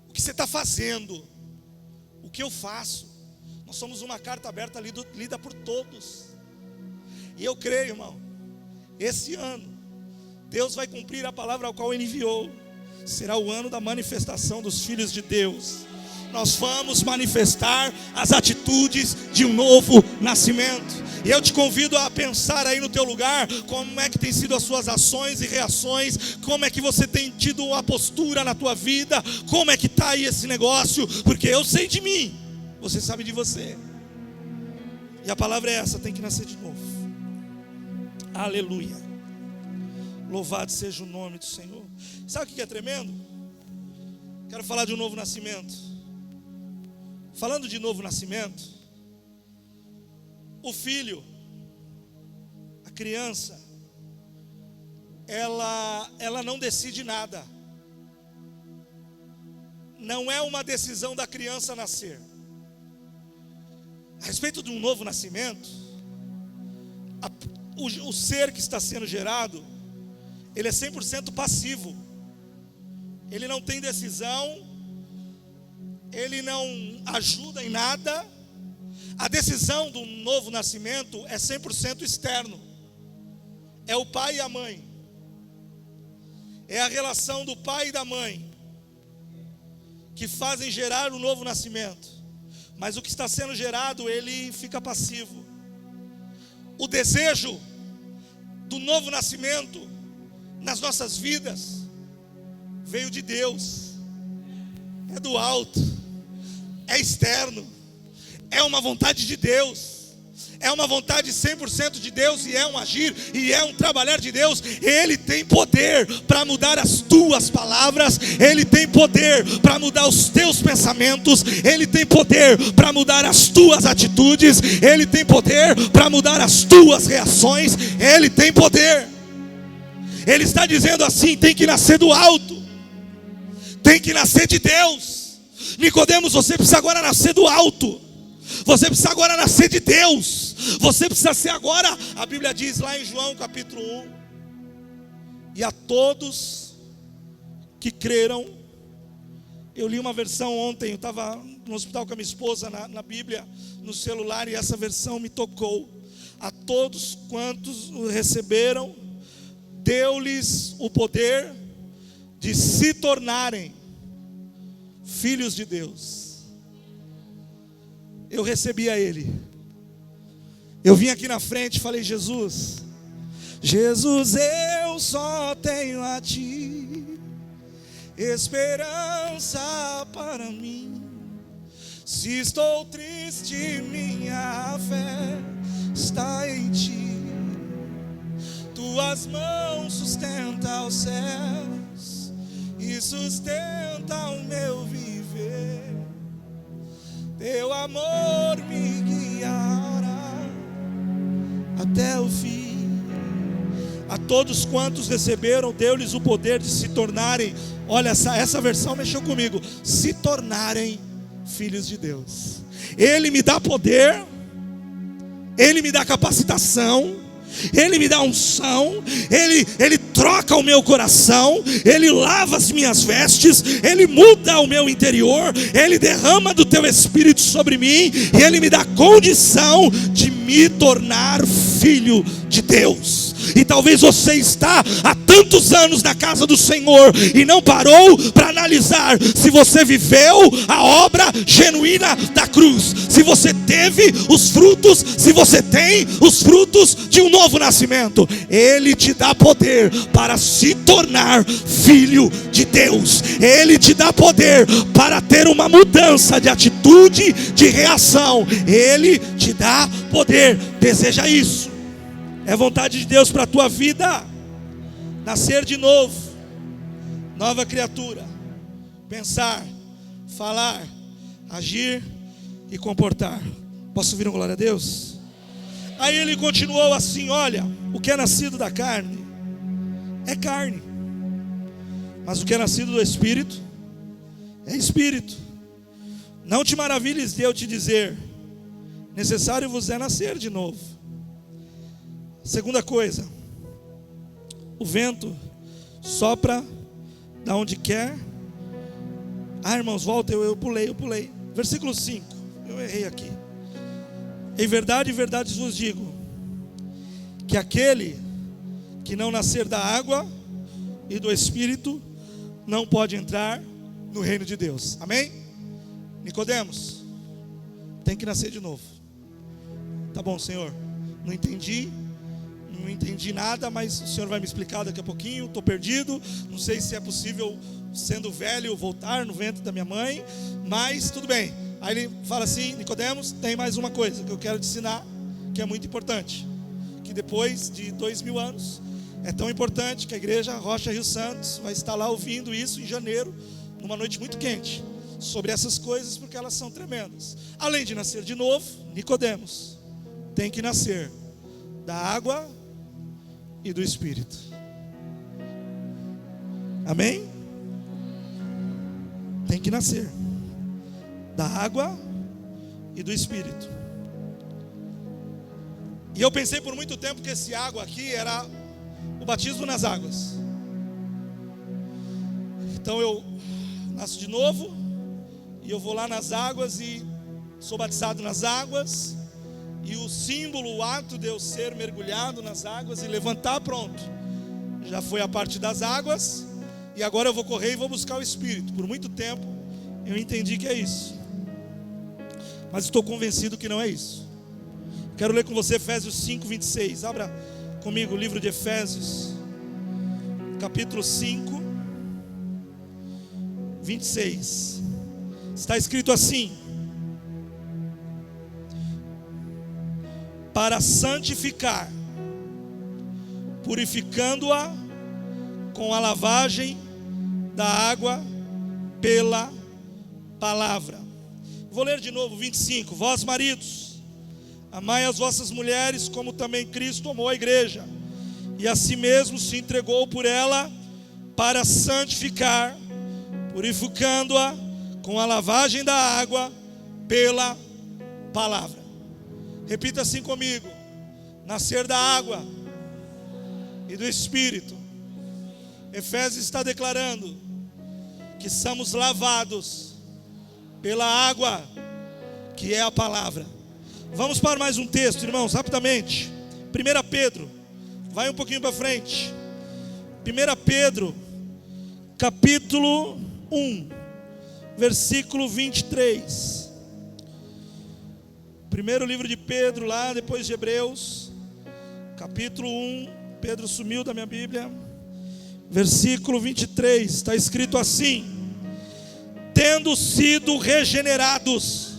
o que você está fazendo, o que eu faço, nós somos uma carta aberta lida por todos. E eu creio, irmão, esse ano Deus vai cumprir a palavra ao qual Ele enviou. Será o ano da manifestação dos filhos de Deus. Nós vamos manifestar as atitudes de um novo nascimento. E eu te convido a pensar aí no teu lugar, como é que tem sido as suas ações e reações, como é que você tem tido uma postura na tua vida, como é que está aí esse negócio, porque eu sei de mim, você sabe de você. E a palavra é essa, tem que nascer de novo. Aleluia. Louvado seja o nome do Senhor. Sabe o que é tremendo? Quero falar de um novo nascimento. Falando de novo nascimento, o filho, a criança, ela não decide nada. Não é uma decisão da criança nascer. A respeito de um novo nascimento, o ser que está sendo gerado, ele é 100% passivo. Ele não tem decisão, ele não ajuda em nada. A decisão do novo nascimento é 100% externo. É o pai e a mãe. É a relação do pai e da mãe que fazem gerar o novo nascimento. Mas o que está sendo gerado, ele fica passivo. O desejo do novo nascimento nas nossas vidas veio de Deus. É do alto. É externo. É uma vontade de Deus. É uma vontade 100% de Deus, e é um agir, e é um trabalhar de Deus. Ele tem poder para mudar as tuas palavras, Ele tem poder para mudar os teus pensamentos, Ele tem poder para mudar as tuas atitudes, Ele tem poder para mudar as tuas reações, Ele tem poder. Ele está dizendo assim: tem que nascer do alto, tem que nascer de Deus. Nicodemos, você precisa agora nascer do alto. Você precisa agora nascer de Deus. Você precisa ser agora, a Bíblia diz lá em João capítulo 1: e a todos que creram. Eu li uma versão ontem, eu estava no hospital com a minha esposa, na Bíblia, no celular, e essa versão me tocou. A todos quantos o receberam, deu-lhes o poder de se tornarem filhos de Deus. Eu recebi a Ele. Eu vim aqui na frente e falei: Jesus, Jesus, eu só tenho a Ti, esperança para mim. Se estou triste, minha fé está em Ti. Tuas mãos sustentam os céus e sustenta o meu viver. Teu amor me guiará até o fim. A todos quantos receberam, deu-lhes o poder de se tornarem, olha, essa versão mexeu comigo, se tornarem filhos de Deus. Ele me dá poder, Ele me dá capacitação, Ele me dá unção, Ele troca o meu coração, Ele lava as minhas vestes, Ele muda o meu interior, Ele derrama do teu Espírito sobre mim, e Ele me dá condição de me tornar filho de Deus. E talvez você está há tantos anos na casa do Senhor e não parou para analisar se você viveu a obra genuína da cruz, se você teve os frutos, se você tem os frutos de um novo nascimento. Ele te dá poder para se tornar filho de Deus. Ele te dá poder para ter uma mudança de atitude, de reação. Ele te dá poder. Deseja isso? É vontade de Deus para a tua vida. Nascer de novo, nova criatura. Pensar, falar, agir e comportar. Posso ouvir um glória a Deus? Aí ele continuou assim: olha, o que é nascido da carne é carne, mas o que é nascido do Espírito é Espírito. Não te maravilhes de eu te dizer: necessário vos é nascer de novo. Segunda coisa, o vento sopra da onde quer. Irmãos, volta, eu pulei. Versículo 5, eu errei aqui. Em verdade vos digo, que aquele que não nascer da água e do Espírito não pode entrar no reino de Deus. Amém? Nicodemos, tem que nascer de novo. Tá bom, Senhor. não entendi nada, mas o Senhor vai me explicar daqui a pouquinho. Estou perdido, não sei se é possível, sendo velho, voltar no ventre da minha mãe, mas tudo bem. Aí ele fala assim: Nicodemos, tem mais uma coisa que eu quero te ensinar, que é muito importante, que depois de 2000 anos, é tão importante que a igreja Rocha Rio Santos vai estar lá ouvindo isso em janeiro, numa noite muito quente, sobre essas coisas, porque elas são tremendas. Além de nascer de novo, Nicodemos tem que nascer da água e do Espírito. Amém? Tem que nascer da água e do Espírito. E eu pensei por muito tempo que esse água aqui era o batismo nas águas. Então eu nasço de novo e eu vou lá nas águas e sou batizado nas águas. E o símbolo, o ato de eu ser mergulhado nas águas e levantar, pronto, já foi a parte das águas. E agora eu vou correr e vou buscar o Espírito. Por muito tempo eu entendi que é isso, mas estou convencido que não é isso. Quero ler com você Efésios 5, 26. Abra comigo o livro de Efésios, capítulo 5, 26. Está escrito assim: para santificar, purificando-a com a lavagem da água pela palavra. Vou ler de novo 25. Vós, maridos, amai as vossas mulheres, como também Cristo amou a igreja, e a si mesmo se entregou por ela, para santificar, purificando-a com a lavagem da água pela palavra. Repita assim comigo: nascer da água e do Espírito. Efésios está declarando que somos lavados pela água, que é a palavra. Vamos para mais um texto, irmãos, rapidamente. 1 Pedro, vai um pouquinho para frente. 1 Pedro, capítulo 1, versículo 23. Primeiro livro de Pedro, lá depois de Hebreus, capítulo 1. Pedro sumiu da minha Bíblia. Versículo 23, está escrito assim: tendo sido regenerados,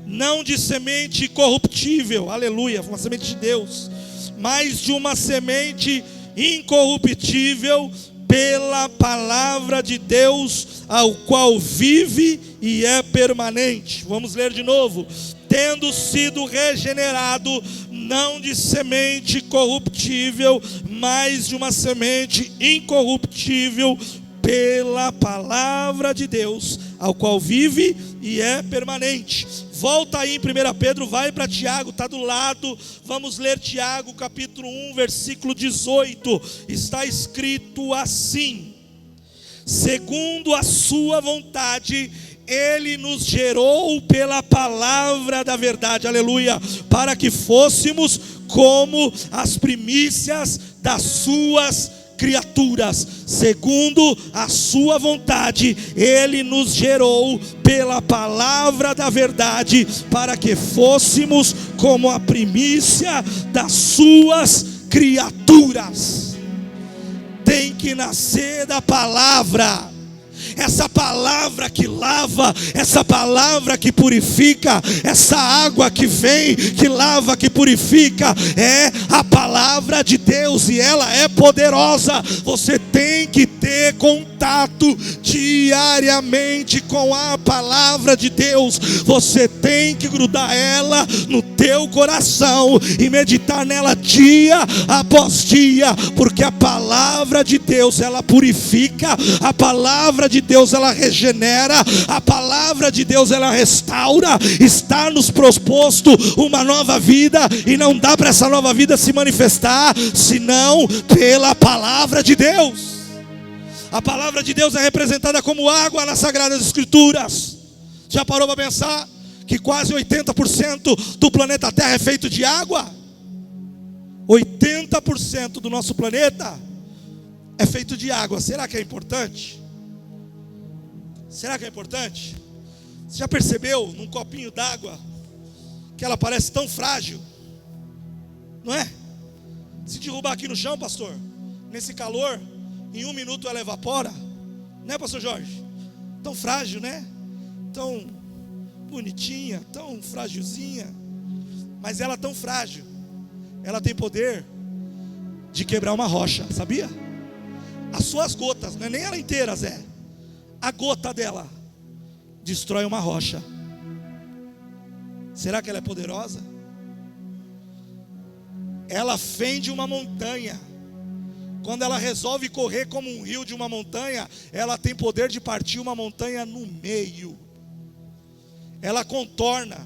não de semente corruptível, aleluia, uma semente de Deus, mas de uma semente incorruptível, pela palavra de Deus, ao qual vive e é permanente. Vamos ler de novo. Tendo sido regenerado, não de semente corruptível, mas de uma semente incorruptível, pela palavra de Deus, ao qual vive e é permanente. Volta aí em 1 Pedro, vai para Tiago, está do lado. Vamos ler Tiago capítulo 1, versículo 18. Está escrito assim: segundo a sua vontade, Ele nos gerou pela palavra da verdade, aleluia, para que fôssemos como as primícias das suas criaturas. Segundo a sua vontade, Ele nos gerou pela palavra da verdade, para que fôssemos como a primícia das suas criaturas. Tem que nascer da palavra. Essa palavra que lava, essa palavra que purifica, essa água que vem, que lava, que purifica, é a palavra de Deus, e ela é poderosa. Você tem que ter contato diariamente com a palavra de Deus. Você tem que grudar ela no teu coração e meditar nela dia após dia, porque a palavra de Deus, ela purifica, a palavra de Deus, ela regenera, a palavra de Deus, ela restaura. Está nos proposto uma nova vida, e não dá para essa nova vida se manifestar senão pela palavra de Deus. A palavra de Deus é representada como água nas Sagradas Escrituras. Já parou para pensar que quase 80% do planeta Terra é feito de água? 80% do nosso planeta é feito de água. Será que é importante? Será que é importante? Você já percebeu num copinho d'água que ela parece tão frágil? Não é? Se derrubar aqui no chão, pastor, nesse calor, em 1 minuto ela evapora. Né, pastor Jorge? Tão frágil, né? Tão bonitinha, tão frágilzinha. Mas ela tão frágil, ela tem poder de quebrar uma rocha, sabia? As suas gotas, não é nem ela inteira, Zé. A gota dela destrói uma rocha. Será que ela é poderosa? Ela fende uma montanha. Quando ela resolve correr como um rio de uma montanha, ela tem poder de partir uma montanha no meio. Ela contorna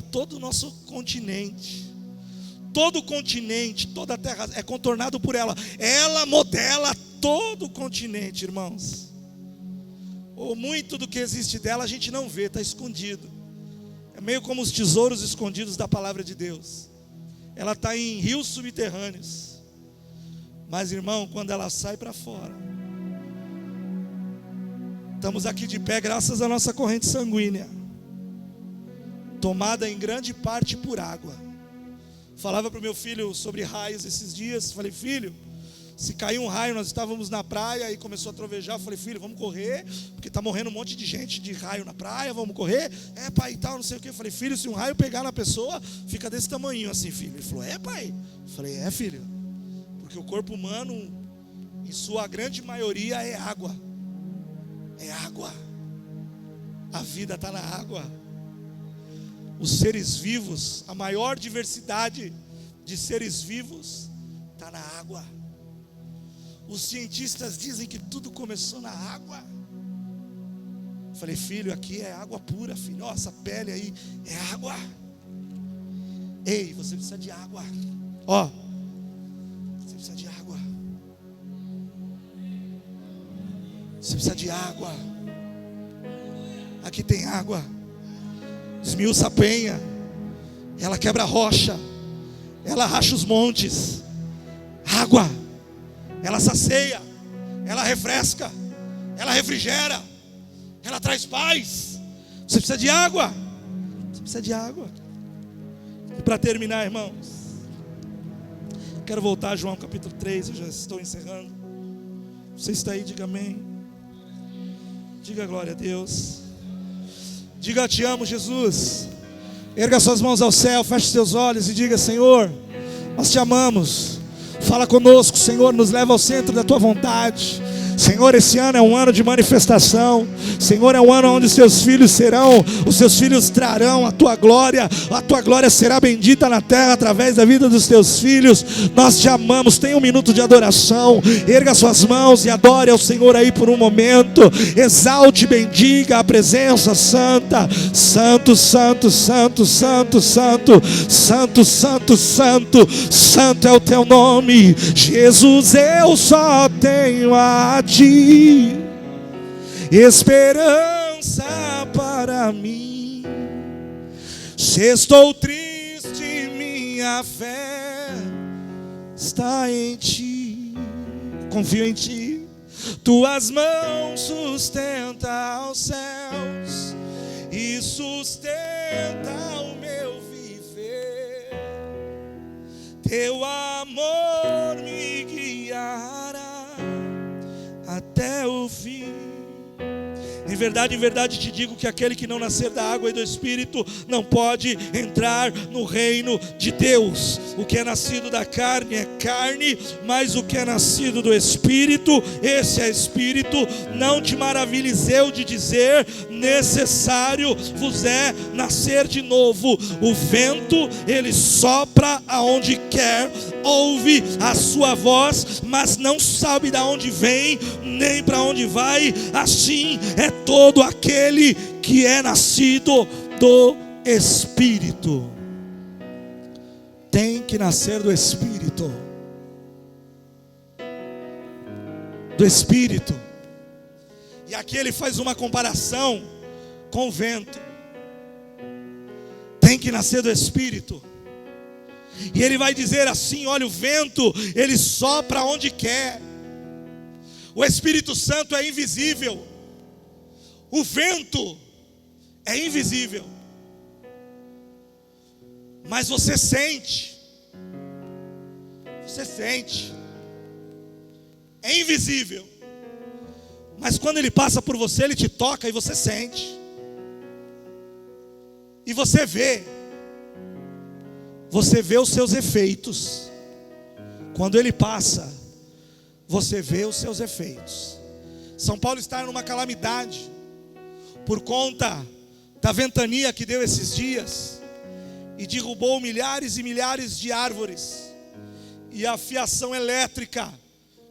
todo o nosso continente. Todo o continente, toda a terra é contornado por ela. Ela modela todo o continente, irmãos. Ou muito do que existe dela a gente não vê, está escondido. É meio como os tesouros escondidos da palavra de Deus. Ela está em rios subterrâneos. Mas, irmão, quando ela sai para fora, estamos aqui de pé graças à nossa corrente sanguínea, tomada em grande parte por água. Falava para o meu filho sobre raios esses dias. Falei, filho, se cair um raio, nós estávamos na praia e começou a trovejar. Falei, filho, vamos correr, porque está morrendo um monte de gente de raio na praia, vamos correr. É, pai, e tal, não sei o que. Falei, filho, se um raio pegar na pessoa, fica desse tamanho assim, filho. Ele falou, é, pai? Falei, é, filho, porque o corpo humano, em sua grande maioria, é água. É água. A vida está na água. Os seres vivos, a maior diversidade de seres vivos está na água. Os cientistas dizem que tudo começou na água. Falei, filho, aqui é água pura, filho. Ó, essa pele aí é água. Ei, você precisa de água. Ó, você precisa de água. Você precisa de água. Aqui tem água. Esmiuça a penha. Ela quebra a rocha. Ela racha os montes. Água. Ela sacia. Ela refresca. Ela refrigera. Ela traz paz. Você precisa de água. Você precisa de água. E para terminar, irmãos, quero voltar a João capítulo 3. Eu já estou encerrando. Você está aí, diga amém. Diga glória a Deus. Diga te amo, Jesus. Erga suas mãos ao céu, feche seus olhos e diga, Senhor, nós te amamos. Fala conosco, Senhor, nos leva ao centro da tua vontade. Senhor, esse ano é um ano de manifestação. Senhor, é um ano onde os seus filhos trarão a tua glória será bendita na terra através da vida dos teus filhos. Nós te amamos. Tenha um minuto de adoração. Erga suas mãos e adore ao Senhor aí por um momento. Exalte, bendiga a presença santa. Santo, santo, santo, santo, santo, santo, santo, santo, santo é o teu nome. Jesus, eu só tenho a ti esperança para mim. Se estou triste, minha fé está em ti. Confio em ti. Tuas mãos sustentam os céus e sustenta o meu viver. Teu amor me guiará até o fim. Em verdade te digo que aquele que não nascer da água e do Espírito não pode entrar no reino de Deus. O que é nascido da carne é carne, mas o que é nascido do Espírito, esse é Espírito. Não te maravilhes eu de dizer, necessário vos é nascer de novo. O vento, ele sopra aonde quer, ouve a sua voz, mas não sabe de onde vem, nem para onde vai. Assim é todo aquele que é nascido do Espírito. Tem que nascer do Espírito. Do Espírito. E aqui ele faz uma comparação com o vento. Tem que nascer do Espírito. E ele vai dizer assim, olha, o vento, ele sopra onde quer. O Espírito Santo é invisível. O vento é invisível. Mas você sente. Você sente. É invisível. Mas quando ele passa por você, ele te toca e você sente. E você vê. Você vê os seus efeitos. Quando ele passa, você vê os seus efeitos. São Paulo está numa calamidade por conta da ventania que deu esses dias e derrubou milhares e milhares de árvores, e a fiação elétrica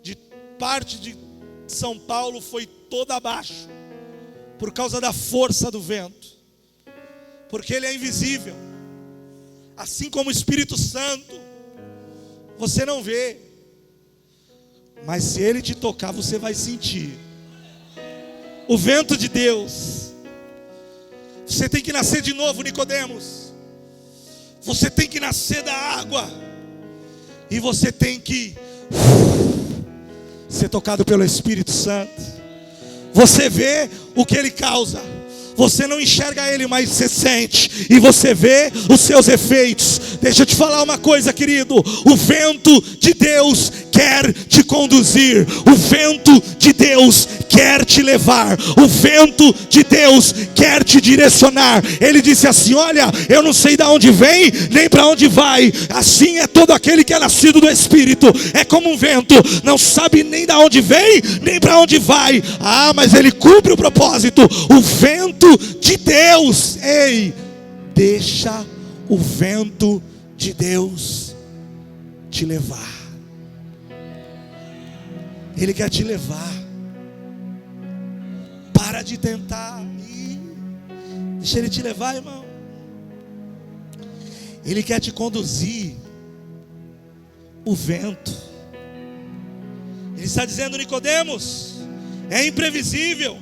de parte de São Paulo foi toda abaixo por causa da força do vento, porque ele é invisível, assim como o Espírito Santo. Você não vê, mas se ele te tocar, você vai sentir o vento de Deus. Você tem que nascer de novo, Nicodemos. Você tem que nascer da água. E você tem que ser tocado pelo Espírito Santo. Você vê o que ele causa. Você não enxerga ele, mas você sente. E você vê os seus efeitos. Deixa eu te falar uma coisa, querido. O vento de Deus quer te conduzir. O vento de Deus quer te levar. O vento de Deus quer te direcionar. Ele disse assim: olha, eu não sei de onde vem, nem para onde vai. Assim é todo aquele que é nascido do Espírito. É como um vento, não sabe nem de onde vem, nem para onde vai. Ah, mas ele cumpre o propósito. O vento de Deus, ei, deixa o vento de Deus te levar. Ele quer te levar. Para de tentar ir. Deixa ele te levar, irmão. Ele quer te conduzir. O vento. Ele está dizendo: Nicodemos, é imprevisível,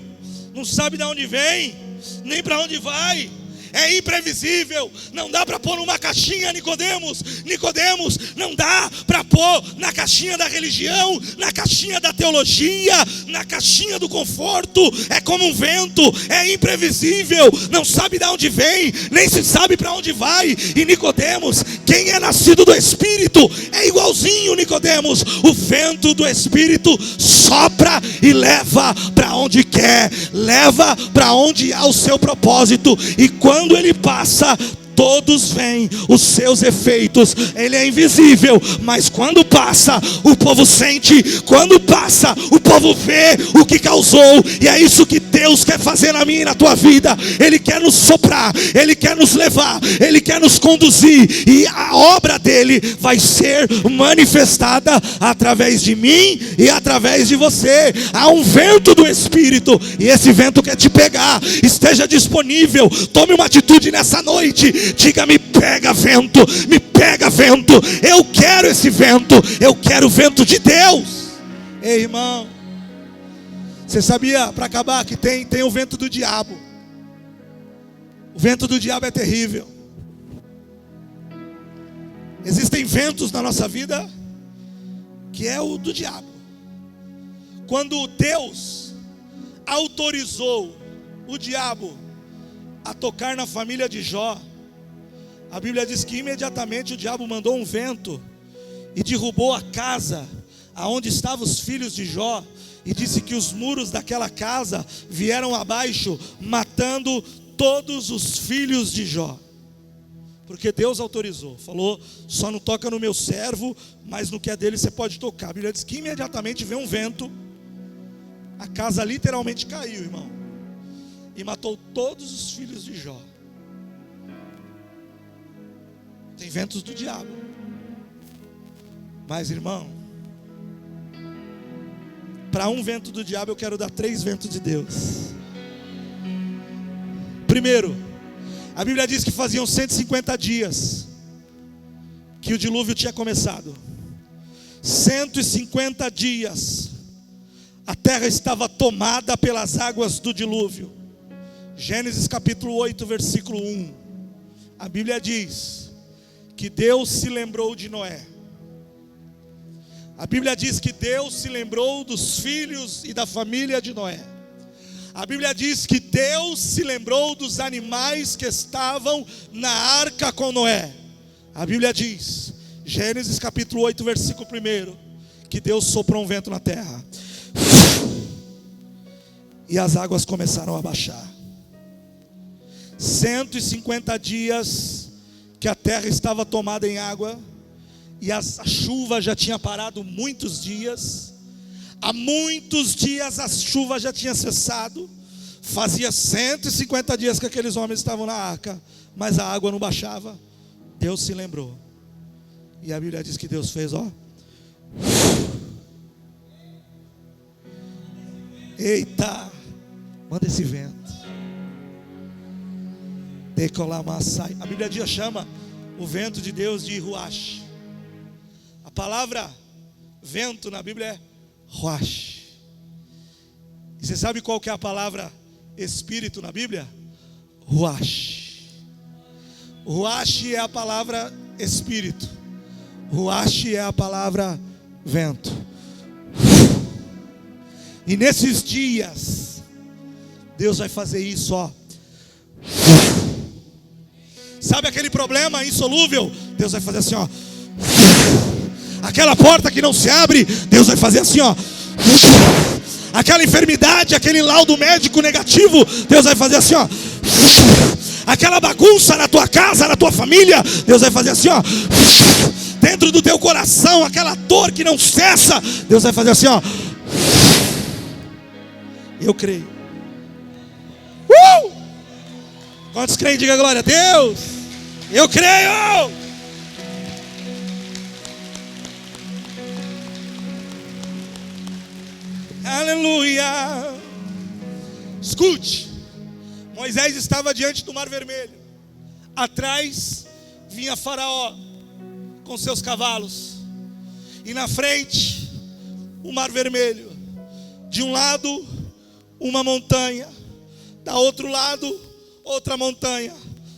não sabe de onde vem, nem para onde vai. É imprevisível, não dá para pôr numa caixinha, Nicodemos. Nicodemos, não dá para pôr na caixinha da religião, na caixinha da teologia, na caixinha do conforto. É como um vento, é imprevisível, não sabe de onde vem, nem se sabe para onde vai. E Nicodemos, quem é nascido do Espírito é igualzinho, Nicodemos. O vento do Espírito sopra e leva para onde quer, leva para onde há o seu propósito. E quando ele passa, todos veem os seus efeitos. Ele é invisível, mas quando passa, o povo sente. Quando passa, o povo vê o que causou. E é isso que Deus quer fazer na minha e na tua vida. Ele quer nos soprar, Ele quer nos levar, Ele quer nos conduzir. E a obra dele vai ser manifestada através de mim e através de você. Há um vento do Espírito, e esse vento quer te pegar. Esteja disponível, tome uma atitude nessa noite. Diga: me pega, vento, me pega, vento. Eu quero esse vento, eu quero o vento de Deus. Ei, irmão, você sabia, para acabar, que tem o vento do diabo. O vento do diabo é terrível. Existem ventos na nossa vida que é o do diabo. Quando Deus autorizou o diabo a tocar na família de Jó, a Bíblia diz que imediatamente o diabo mandou um vento e derrubou a casa aonde estavam os filhos de Jó, e disse que os muros daquela casa vieram abaixo, matando todos os filhos de Jó. Porque Deus autorizou, falou: só não toca no meu servo, mas no que é dele você pode tocar. A Bíblia diz que imediatamente veio um vento, a casa literalmente caiu, irmão, e matou todos os filhos de Jó. Tem ventos do diabo. Mas, irmão, para um vento do diabo eu quero dar 3 ventos de Deus. Primeiro, a Bíblia diz que faziam 150 dias que o dilúvio tinha começado. 150 dias a terra estava tomada pelas águas do dilúvio. Gênesis capítulo 8, versículo 1. A Bíblia diz que Deus se lembrou de Noé. A Bíblia diz que Deus se lembrou dos filhos e da família de Noé. A Bíblia diz que Deus se lembrou dos animais que estavam na arca com Noé. A Bíblia diz, Gênesis capítulo 8, versículo 1, que Deus soprou um vento na terra. E as águas começaram a baixar. 150 dias que a terra estava tomada em água. E a chuva já tinha parado muitos dias. Há muitos dias a chuva já tinha cessado. Fazia 150 dias que aqueles homens estavam na arca, mas a água não baixava. Deus se lembrou. E a Bíblia diz que Deus fez, ó. Eita, manda esse vento. Decolamassai. A Bíblia chama o vento de Deus de Ruach. A palavra vento na Bíblia é Ruach. E você sabe qual que é a palavra espírito na Bíblia? Ruach. Ruach é a palavra espírito. Ruach é a palavra vento. E nesses dias Deus vai fazer isso, ó. Sabe aquele problema insolúvel? Deus vai fazer assim, ó. Aquela porta que não se abre, Deus vai fazer assim, ó. Aquela enfermidade, aquele laudo médico negativo, Deus vai fazer assim, ó. Aquela bagunça na tua casa, na tua família, Deus vai fazer assim, ó. Dentro do teu coração, aquela dor que não cessa, Deus vai fazer assim, ó. Eu creio. Quantos creem? Diga glória a Deus. Eu creio. Aleluia. Escute. Moisés estava diante do Mar Vermelho. Atrás vinha Faraó com seus cavalos. E na frente o Mar Vermelho. De um lado uma montanha, da outro lado outra montanha.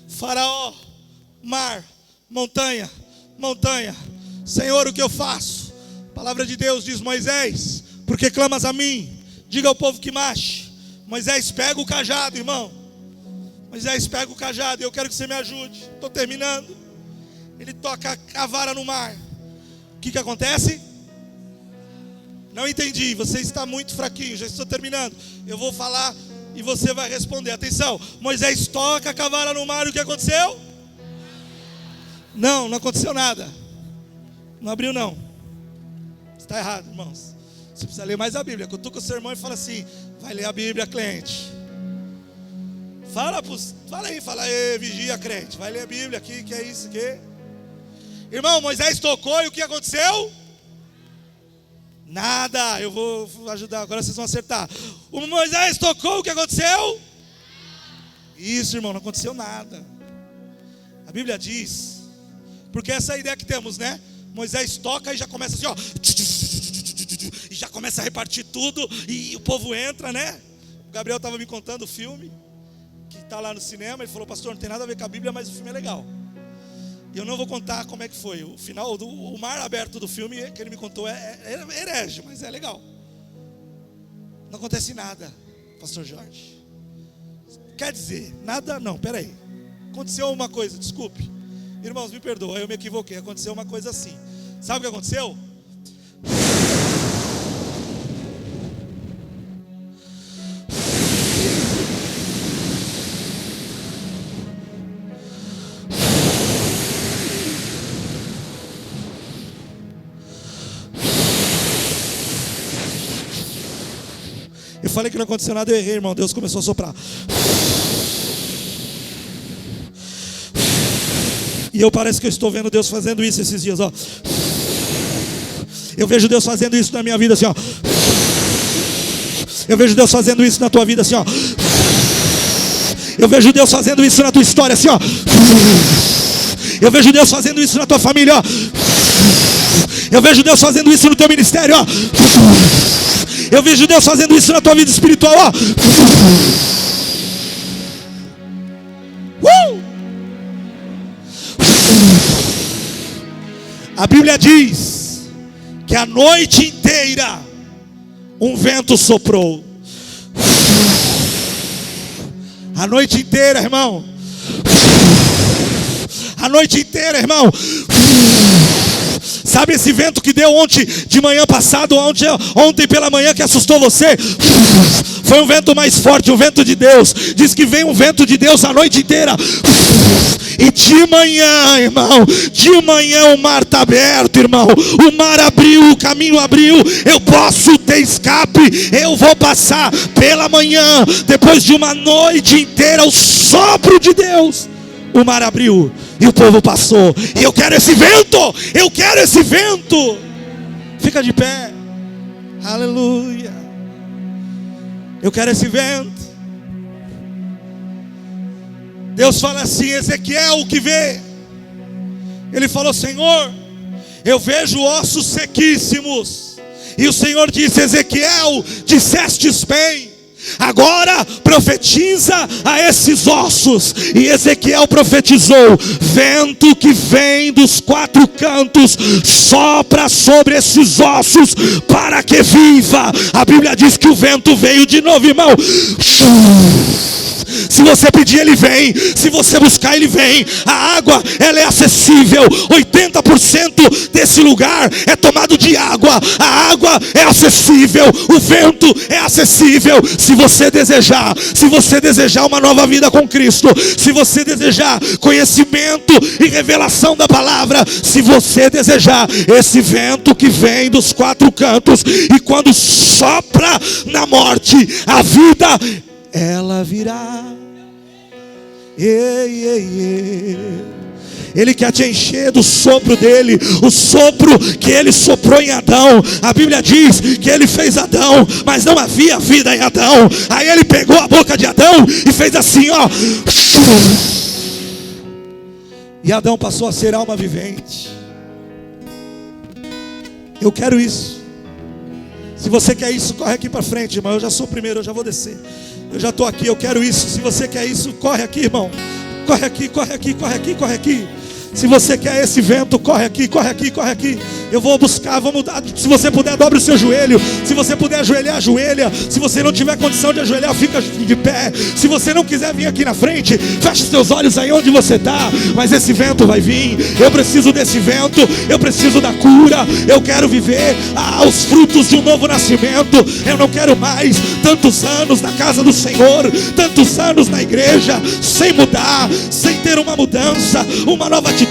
Faraó, mar, montanha, montanha. Senhor, o que eu faço? A palavra de Deus diz: Moisés, por que clamas a mim? Diga ao povo que marche. Moisés, pega o cajado, irmão. Moisés, pega o cajado, eu quero que você me ajude. Estou terminando. Ele toca a vara no mar. O que acontece? Não entendi, você está muito fraquinho, já estou terminando. Eu vou falar e você vai responder. Atenção, Moisés toca a vara no mar, e o que aconteceu? Não aconteceu nada. Não abriu não. Está errado, irmãos. Você precisa ler mais a Bíblia. Cutuca o seu irmão e fala assim: vai ler a Bíblia, crente. Fala aí, vigia, crente. Vai ler a Bíblia aqui, que é isso aqui. Irmão, Moisés tocou e o que aconteceu? Nada. Eu vou ajudar, agora vocês vão acertar. O Moisés tocou, o que aconteceu? Isso, irmão, não aconteceu nada. A Bíblia diz, porque essa é a ideia que temos, né? Moisés toca e já começa assim, ó, e já começa a repartir tudo, e o povo entra, né? O Gabriel estava me contando o filme que está lá no cinema. Ele falou: pastor, não tem nada a ver com a Bíblia, mas o filme é legal. E eu não vou contar como é que foi. O final, o mar aberto do filme que ele me contou é herege, mas é legal. Não acontece nada, pastor Jorge. Quer dizer, nada não, peraí. Aconteceu uma coisa, desculpe. Irmãos, me perdoa, eu me equivoquei. Aconteceu uma coisa assim. Sabe o que aconteceu? Eu falei que não aconteceu nada, eu errei, irmão. Deus começou a soprar. E eu parece que eu estou vendo Deus fazendo isso esses dias, ó. Eu vejo Deus fazendo isso na minha vida, assim, ó. Eu vejo Deus fazendo isso na tua vida, assim, ó. Eu vejo Deus fazendo isso na tua história, assim, ó. Eu vejo Deus fazendo isso na tua família, ó. Eu vejo Deus fazendo isso no teu ministério, ó. Eu vejo Deus fazendo isso na tua vida espiritual, ó. A Bíblia diz que a noite inteira um vento soprou. A noite inteira, irmão. a noite inteira, irmão. Sabe esse vento que deu ontem de manhã passado, ontem pela manhã, que assustou você? Foi um vento mais forte, um vento de Deus. Diz que vem um vento de Deus a noite inteira. E de manhã, irmão, de manhã o mar está aberto, irmão. O mar abriu, o caminho abriu. Eu posso ter escape. Eu vou passar pela manhã. Depois de uma noite inteira, o sopro de Deus, o mar abriu e o povo passou. E eu quero esse vento. Eu quero esse vento. Fica de pé. Aleluia. Eu quero esse vento. Deus fala assim: Ezequiel, o que vê? Ele falou: Senhor, eu vejo ossos sequíssimos. E o Senhor disse: Ezequiel, dissestes bem. Agora profetiza a esses ossos. E Ezequiel profetizou: vento que vem dos quatro cantos, sopra sobre esses ossos para que viva. A Bíblia diz que o vento veio de novo, irmão. Se você pedir, ele vem. Se você buscar, ele vem. A água, ela é acessível. 80% desse lugar é tomado de água. A água é acessível. O vento é acessível. Se você desejar uma nova vida com Cristo, se você desejar conhecimento e revelação da palavra, se você desejar esse vento que vem dos quatro cantos, e quando sopra na morte, a vida, ela virá. Ele quer te encher do sopro dele, o sopro que ele soprou em Adão. A Bíblia diz que ele fez Adão, mas não havia vida em Adão. Aí ele pegou a boca de Adão e fez assim, ó. E Adão passou a ser alma vivente. Eu quero isso. Se você quer isso, corre aqui para frente, irmão. Eu já sou o primeiro, eu já vou descer. Eu já estou aqui, eu quero isso. Se você quer isso, corre aqui, irmão. Corre aqui, corre aqui, corre aqui, corre aqui. Se você quer esse vento, corre aqui, corre aqui, corre aqui. Eu vou buscar, vamos dar. Se você puder, dobre o seu joelho. Se você puder ajoelhar, ajoelha. Se você não tiver condição de ajoelhar, fica de pé. Se você não quiser vir aqui na frente, feche os seus olhos aí onde você está. Mas esse vento vai vir. Eu preciso desse vento. Eu preciso da cura. Eu quero viver os frutos de um novo nascimento. Eu não quero mais tantos anos na casa do Senhor, tantos anos na igreja, sem mudar, sem ter uma mudança, uma nova atitude.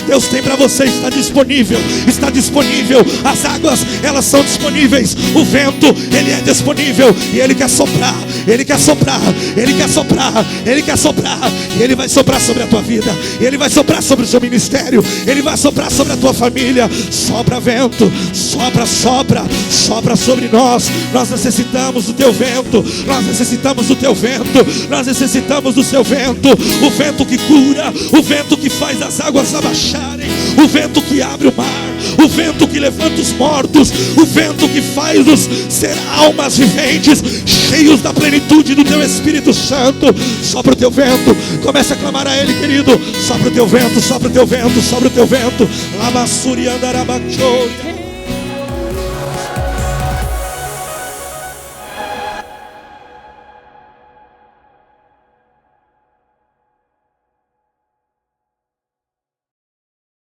Deus tem para você, está disponível. Está disponível. As águas, elas são disponíveis. O vento, ele é disponível. E ele quer soprar. Ele quer soprar. Ele quer soprar. Ele quer soprar. E ele vai soprar sobre a tua vida. Ele vai soprar sobre o seu ministério. Ele vai soprar sobre a tua família. Sopra vento. Sopra, sopra. Sopra sobre nós. Nós necessitamos do teu vento. Nós necessitamos do teu vento. Nós necessitamos do seu vento. O vento que cura. O vento que faz as águas abaixarem. O vento que abre o mar. O vento que levanta os mortos. O vento que faz-nos ser almas viventes, cheios da plenitude do teu Espírito Santo. Sopra o teu vento. Comece a clamar a ele, querido. Sopra o teu vento, sopra o teu vento, sopra o teu vento. Lamassuri andarabachoia.